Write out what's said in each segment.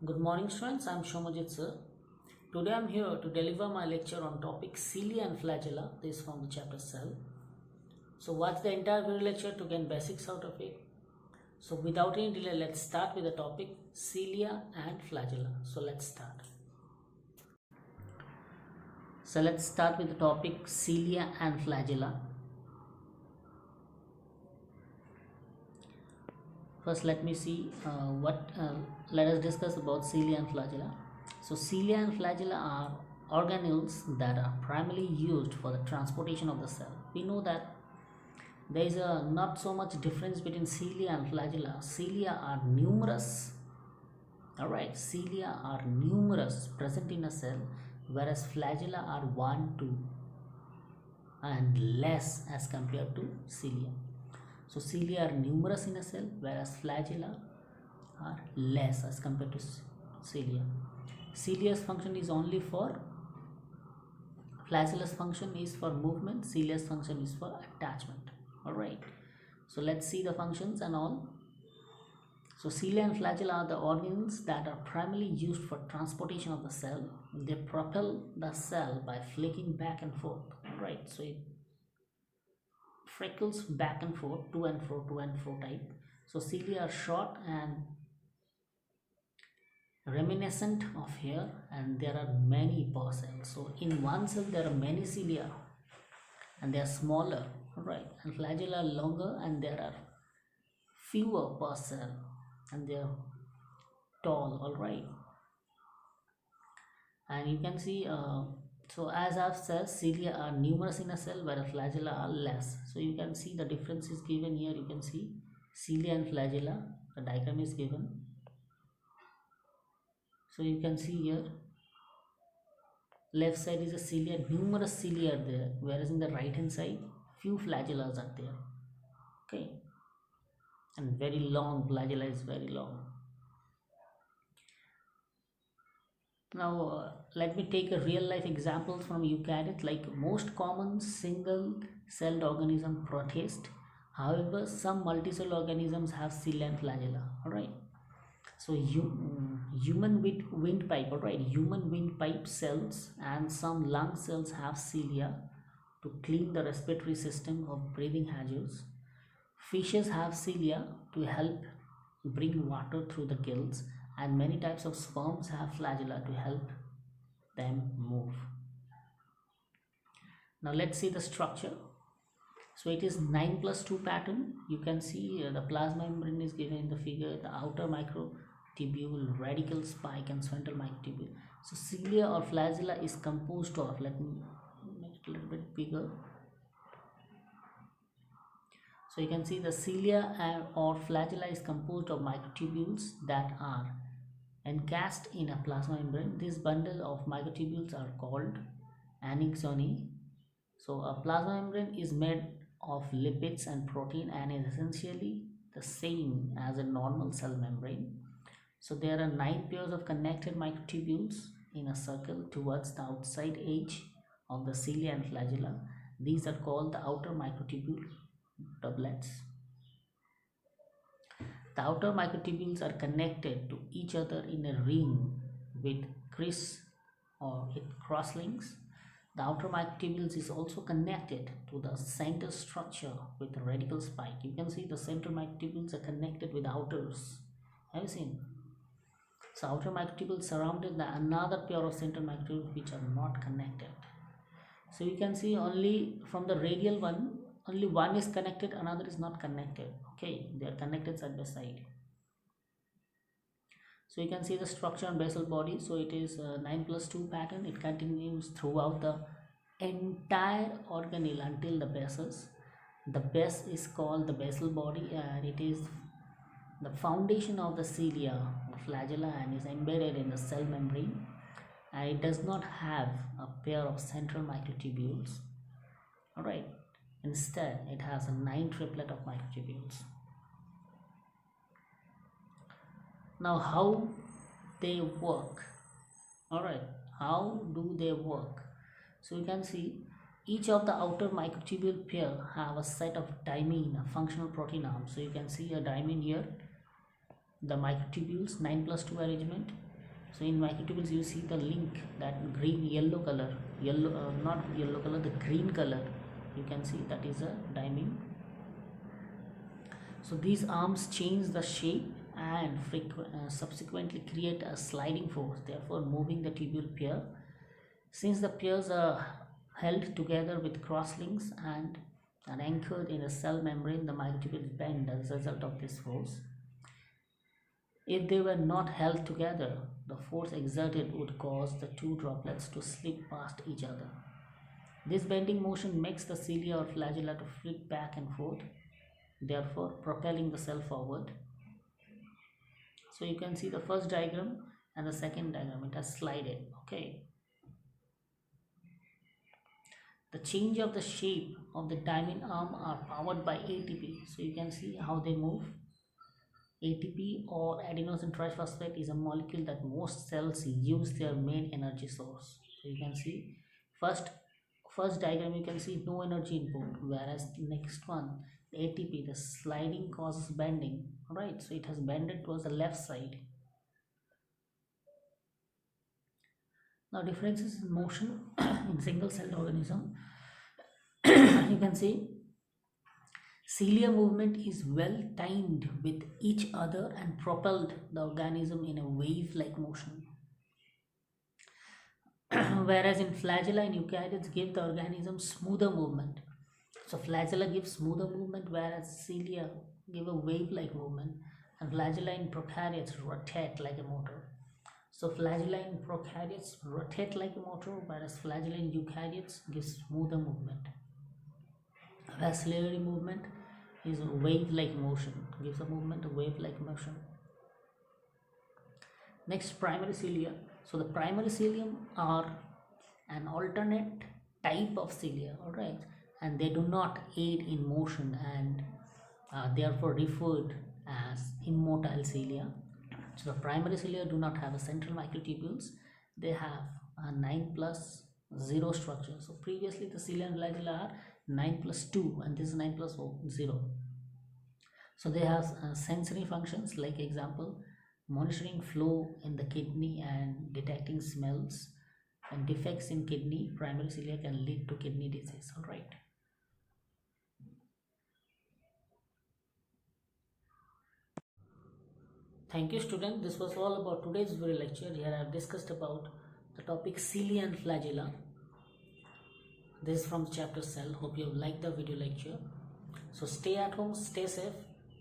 Good morning students, I am Shomajit sir. Today I am here to deliver my lecture on topic cilia and flagella. This is from the chapter cell. So watch the entire video lecture to gain basics out of it. So without any delay, let's start with the topic cilia and flagella. So let's start. So let's start with the topic cilia and flagella. First let me see let us discuss about cilia and flagella. So cilia and flagella are organelles that are primarily used for the transportation of the cell. We know that there is a not so much difference between cilia and flagella. Cilia are numerous. Alright, cilia are numerous present in a cell, whereas flagella are 1, 2 and less as compared to cilia. So cilia are numerous in a cell, whereas flagella are less as compared to cilia. Cilia's function is only for, flagella's function is for movement, cilia's function is for attachment. Alright, so let's see the functions and all. So cilia and flagella are the organs that are primarily used for transportation of the cell. They propel the cell by flicking back and forth. Alright, so it freckles back and forth, to and fro type. So cilia are short and reminiscent of hair, and there are many per cell. So in one cell there are many cilia and they are smaller, right? And flagella are longer and there are fewer per cell and they are tall, all right? And you can see so as I've said, cilia are numerous in a cell whereas flagella are less. So you can see the difference is given here. You can see cilia and flagella, the diagram is given. So you can see here left side is a cilia, numerous cilia are there, whereas in the right hand side few flagellas are there. Okay, and very long, flagella is very long. Now let me take a real life example from eukaryote, like most common single celled organism protist. However, some multicell organisms have cilia and flagella. All right, so human windpipe, all right, human windpipe cells and some lung cells have cilia to clean the respiratory system of breathing hazards. Fishes have cilia to help bring water through the gills, and many types of sperms have flagella to help them move. Now let's see the structure. So it is 9+2 pattern. You can see the plasma membrane is given in the figure, the outer microtubule, radical spike and central microtubule. So cilia or flagella is composed of, let me make it a little bit bigger. So you can see the cilia or flagella is composed of microtubules that are encased in a plasma membrane. This bundle of microtubules are called annexoni. So a plasma membrane is made of lipids and protein and is essentially the same as a normal cell membrane. So there are 9 pairs of connected microtubules in a circle towards the outside edge of the cilia and flagella. These are called the outer microtubule doublets. The outer microtubules are connected to each other in a ring with cross links. The outer microtubules is also connected to the center structure with a radical spike. You can see the central microtubules are connected with outers. Have you seen? So outer microtubules surrounded the another pair of central microtubules which are not connected. So you can see only from the radial one, only one is connected, another is not connected. Okay, they are connected side by side. So you can see the structure and basal body. So it is 9+2 pattern. It continues throughout the entire organelle until the bases. The base is called the basal body, and it is the foundation of the cilia or flagella and is embedded in the cell membrane, and it does not have a pair of central microtubules. All right, instead it has a 9 triplet of microtubules. Now how they work? All right, how do they work? So you can see each of the outer microtubule pair have a set of diamine, a functional protein arm. So you can see a diamine here, the microtubules 9+2 arrangement, So in microtubules you see the link, that green yellow color, yellow not yellow color, the green color, you can see that is a diamine. So these arms change the shape and subsequently create a sliding force, therefore moving the tubule pair. Since the pairs are held together with crosslinks and are anchored in a cell membrane, the microtubules bend as a result of this force. If they were not held together, the force exerted would cause the two droplets to slip past each other. This bending motion makes the cilia or flagella to flit back and forth, therefore propelling the cell forward. So you can see the first diagram and the second diagram, it has slided. Okay. The change of the shape of the diamine arm are powered by ATP. So you can see how they move. ATP or adenosine triphosphate is a molecule that most cells use their main energy source. So you can see first diagram you can see no energy input, whereas next one the ATP, the sliding causes bending, right? So it has bended towards the left side. Now differences in motion in single celled organism. You can see cilia movement is well timed with each other and propelled the organism in a wave-like motion. Whereas in flagella and eukaryotes give the organism smoother movement. So flagella gives smoother movement, whereas cilia give a wave-like movement, and flagella in prokaryotes rotate like a motor. So flagella in prokaryotes rotate like a motor, whereas flagella in eukaryotes gives smoother movement. Vacillary movement is a wave-like motion, gives a movement a wave-like motion. Next, primary cilia. So the primary cilium are an alternate type of cilia, alright, and they do not aid in motion and are therefore referred as immotile cilia. So the primary cilia do not have a central microtubules, they have a 9 plus 0 structure. So previously the cilia and flagella are 9 plus 2 and this is 9 plus 0. So they have sensory functions, like example monitoring flow in the kidney and detecting smells, and defects in kidney primary cilia can lead to kidney disease. All right. Thank you, student. This was all about today's video lecture. Here I have discussed about the topic cilia and flagella. This is from chapter cell. Hope you have liked the video lecture. So stay at home, stay safe.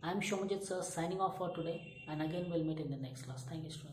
I am Shomajit sir signing off for today, and again we'll meet in the next class. Thank you, students.